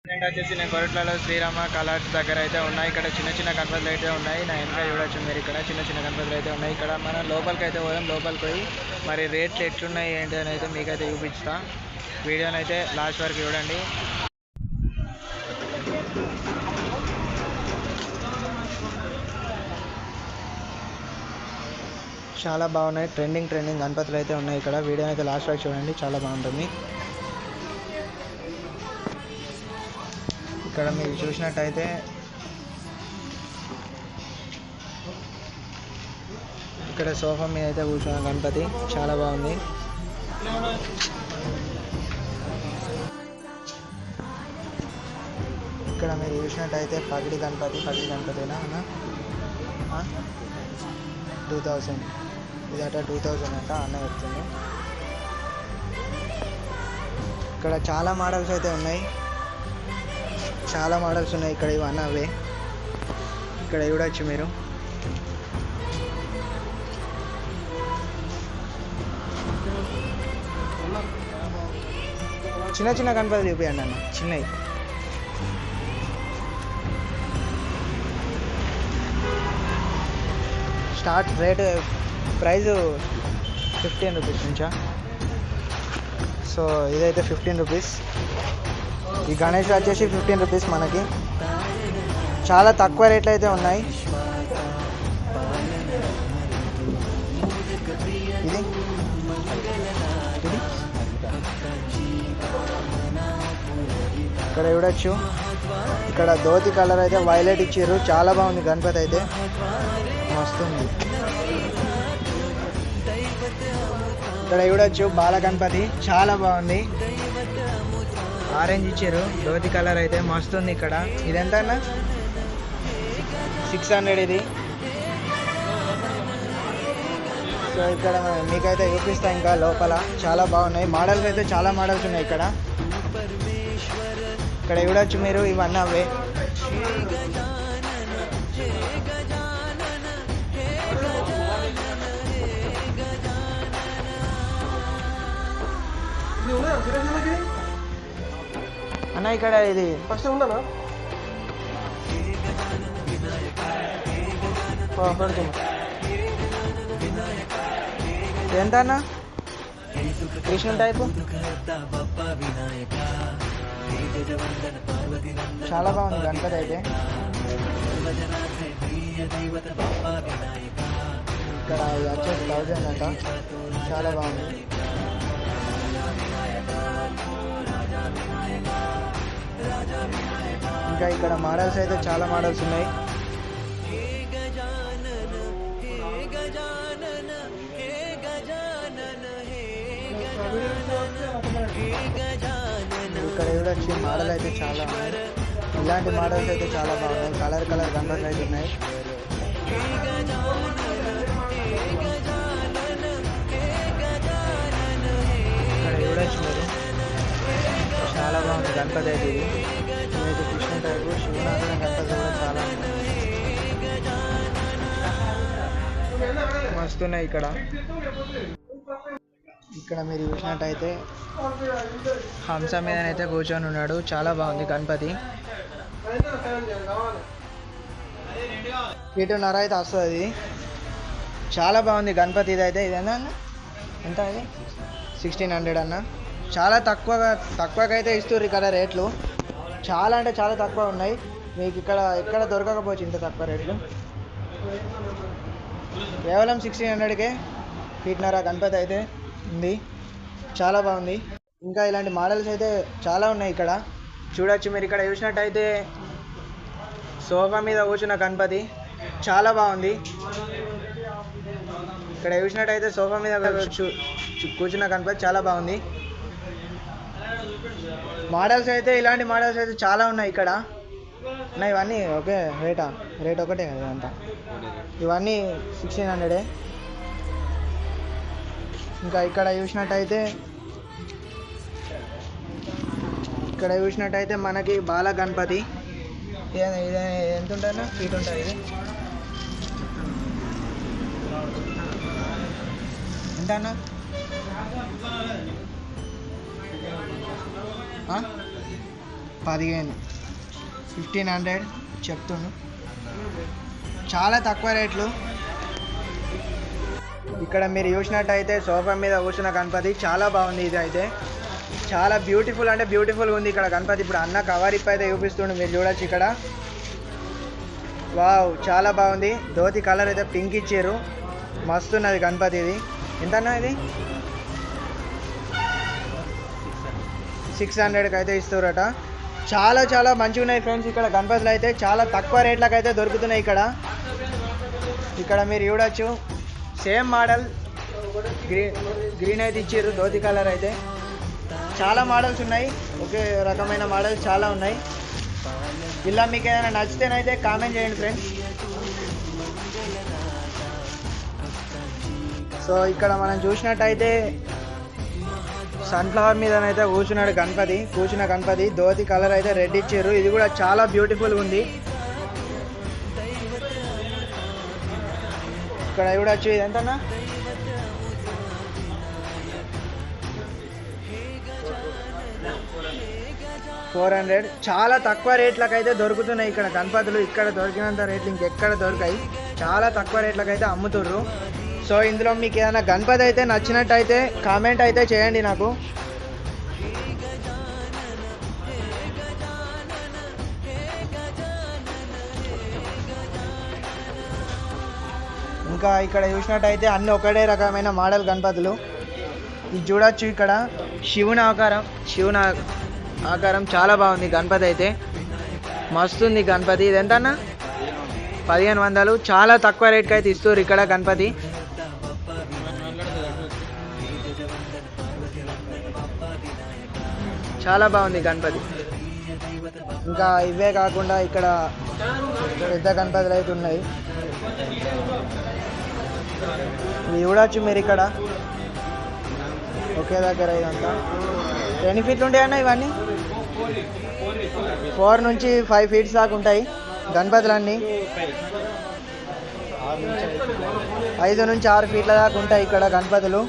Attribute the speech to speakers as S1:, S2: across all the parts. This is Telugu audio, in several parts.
S1: అండ్ వచ్చేసి నేను కొరట్లలో శ్రీరామ కలర్స్ దగ్గర అయితే ఉన్నాయి. ఇక్కడ చిన్న చిన్న గణపతులు అయితే ఉన్నాయి. నా వెనక చూడొచ్చు మీరు, ఇక్కడ చిన్న చిన్న గణపతులు అయితే ఉన్నాయి. ఇక్కడ మనం లోపలికి అయితే పోదాం. లోపలికి పోయి మరి రేట్లు ఎట్లున్నాయి ఏంటి అని అయితే మీకైతే చూపిస్తా. వీడియోని అయితే లాస్ట్ వరకు చూడండి. చాలా బాగున్నాయి. ట్రెండింగ్ గణపతులు అయితే ఉన్నాయి. ఇక్కడ వీడియో అయితే లాస్ట్ వరకు చూడండి, చాలా బాగుంటుంది. ఇక్కడ మీరు చూసినట్టయితే ఇక్కడ సోఫా మీద అయితే కూర్చున్న గణపతి చాలా బాగుంది. ఇక్కడ మీరు చూసినట్టయితే పగిడి గణపతినా అన్న 2000 ఇదట 2000 అంట అన్న చెప్తుంది. ఇక్కడ చాలా మోడల్స్ అయితే ఉన్నాయి. ఇక్కడ ఇవన్నీ అవే. ఇక్కడ చూడొచ్చు మీరు. చిన్న గణపతులు చూపించండి అన్న, చిన్నవి. స్టార్ట్ రేట్ ప్రైస్ 15 రూపీస్ నుంచా. సో ఇదైతే 15 రూపీస్. ఈ గణేష్ వచ్చేసి 15 రూపీస్. మనకి చాలా తక్కువ రేట్లు అయితే ఉన్నాయి. ఇది ఇక్కడ చూడొచ్చు. ఇక్కడ ధోతి కలర్ అయితే వైలెట్ ఇచ్చారు. చాలా బాగుంది గణపతి అయితే, మస్తుంది. ఇక్కడ చూడొచ్చు బాల గణపతి చాలా బాగుంది. ఆరెంజ్ ఇచ్చారు, ధోతి కలర్ అయితే మస్తుంది. ఇక్కడ ఇది ఎంత అన్న? 600 ఇది. సో ఇక్కడ మీకైతే చూపిస్తా. ఇంకా లోపల చాలా బాగున్నాయి మోడల్స్ అయితే, చాలా మోడల్స్ ఉన్నాయి ఇక్కడ. ఇక్కడ చూడొచ్చు మీరు, ఇవన్నీ అవే. అన్న ఇక్కడ ఇది ఫస్ట్ ఉన్నానా ఎంత అన్న? కృష్ణ టైపు చాలా బాగుంది గణపతి అయితే. ఇక్కడ వచ్చేసి 1000 అంట, చాలా బాగుంది. ఇంకా ఇక్కడ మోడల్స్ అయితే చాలా మోడల్స్ ఉన్నాయి. ఇక్కడ చూడొచ్చు మోడల్ అయితే చాలా ఉన్నాయి. ఇలాంటి మోడల్స్ అయితే చాలా బాగున్నాయి. కలర్ గణపతులు అయితే ఉన్నాయి. ఇక్కడ చూడొచ్చు మీరు, చాలా బాగుంది గణపతి అయితే. ఇది అయితే కృష్ణ టైపు. శివనాథుల గణపతి కూడా చాలా మస్తున్నాయి. ఇక్కడ మీరు చూసినట్టయితే హంస మీదనైతే కూర్చొని ఉన్నాడు. చాలా బాగుంది గణపతి. 8:30 అయితే వస్తుంది. చాలా బాగుంది గణపతి ఇదైతే. ఇదేనా అన్న? ఎంత ఇది? 1600 అన్న. చాలా తక్కువగా అయితే ఇస్తారు ఇక్కడ రేట్లు. చాలా అంటే చాలా తక్కువ ఉన్నాయి. మీకు ఎక్కడ దొరకకపోవచ్చు ఇంత తక్కువ రేట్లు. కేవలం 1600కే 8:30 గణపతి అయితే ఉంది. చాలా బాగుంది. ఇంకా ఇలాంటి మోడల్స్ అయితే చాలా ఉన్నాయి ఇక్కడ. చూడొచ్చు మీరు. ఇక్కడ చూసినట్టయితే సోఫా మీద కూర్చున్న గణపతి చాలా బాగుంది. ఇక్కడ చూసినట్టయితే సోఫా మీద కూర్చున్న గణపతి చాలా బాగుంది. మోడల్స్ అయితే ఇలాంటి మోడల్స్ అయితే చాలా ఉన్నాయి ఇక్కడ. ఇవన్నీ ఓకే రేట్ ఒకటే కదా అంతా. ఇవన్నీ 1600. ఇంకా ఇక్కడ చూసినట్టయితే మనకి బాల గణపతి. ఇది ఎంత ఉంటుందన్నా? ఫీట్ ఉంటుంది. ఇది ఎంత అన్న? 1500 చెప్తుండు. చాలా తక్కువ రేట్లు. ఇక్కడ మీరు చూసినట్టయితే సోఫా మీద కూర్చున్న గణపతి చాలా బాగుంది. ఇది అయితే చాలా బ్యూటిఫుల్ అంటే బ్యూటిఫుల్గా ఉంది ఇక్కడ గణపతి. ఇప్పుడు అన్న కవర్ ఇప్ అయితే చూపిస్తుండు, మీరు చూడొచ్చు ఇక్కడ. వావ్, చాలా బాగుంది. ధోతి కలర్ అయితే పింక్ ఇచ్చారు, మస్తున్నది గణపతి. ఇది ఎంతన్నా? ఇది 600కి అయితే ఇస్తారట. చాలా చాలా మంచిగా ఉన్నాయి ఫ్రెండ్స్. ఇక్కడ గణపతులు అయితే చాలా తక్కువ రేట్లకు అయితే దొరుకుతున్నాయి ఇక్కడ. ఇక్కడ మీరు చూడొచ్చు సేమ్ మోడల్ గ్రీన్ అయితే ఇచ్చారు, ధోతి కలర్ అయితే. చాలా మోడల్స్ ఉన్నాయి, ఒకే రకమైన మోడల్స్ చాలా ఉన్నాయి. ఇలా మీకు ఏదైనా నచ్చితేనైతే కామెంట్ చేయండి ఫ్రెండ్స్. సో ఇక్కడ మనం చూసినట్టయితే సన్ఫ్లవర్ మీదనైతే కూర్చున్న గణపతి ధోతి కలర్ అయితే రెడ్ ఇచ్చారు. ఇది కూడా చాలా బ్యూటిఫుల్గా ఉంది. ఇక్కడ చూడొచ్చు, ఇది ఎంతన్నా? 400. చాలా తక్కువ రేట్లకు అయితే దొరుకుతున్నాయి ఇక్కడ గణపతులు. ఇక్కడ దొరికినంత రేట్లు ఇంకెక్కడ దొరికాయి. చాలా తక్కువ రేట్లకు అయితే అమ్ముతుర్రు. సో ఇందులో మీకు ఏదైనా గణపతి అయితే నచ్చినట్టయితే కామెంట్ అయితే చేయండి నాకు. ఇంకా ఇక్కడ చూసినట్టయితే అన్ని ఒకటే రకమైన మోడల్ గణపతులు. ఇది చూడొచ్చు, ఇక్కడ శివుని ఆకారం చాలా బాగుంది గణపతి అయితే. మస్తుంది గణపతి. ఇది ఎంత అన్న? 1500. చాలా తక్కువ రేట్కి అయితే ఇస్తారు ఇక్కడ గణపతి. చాలా బాగుంది గణపతి. ఇంకా ఇవే కాకుండా ఇక్కడ పెద్ద గణపతులు అయితే ఉన్నాయి. ఇవి చూడొచ్చు మీరు ఇక్కడ ఒకే దగ్గర. ఇదంతా ఎన్ని ఫీట్లు ఉంటాయన్న ఇవన్నీ? 4 నుంచి 5 ఫీట్స్ దాకా ఉంటాయి గణపతులన్నీ. 5 నుంచి 6 ఫీట్ల దాకా ఉంటాయి ఇక్కడ గణపతులు.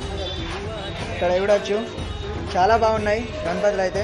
S1: ఇక్కడ చూడొచ్చు, చాలా బాగున్నాయి గణపతులు అయితే.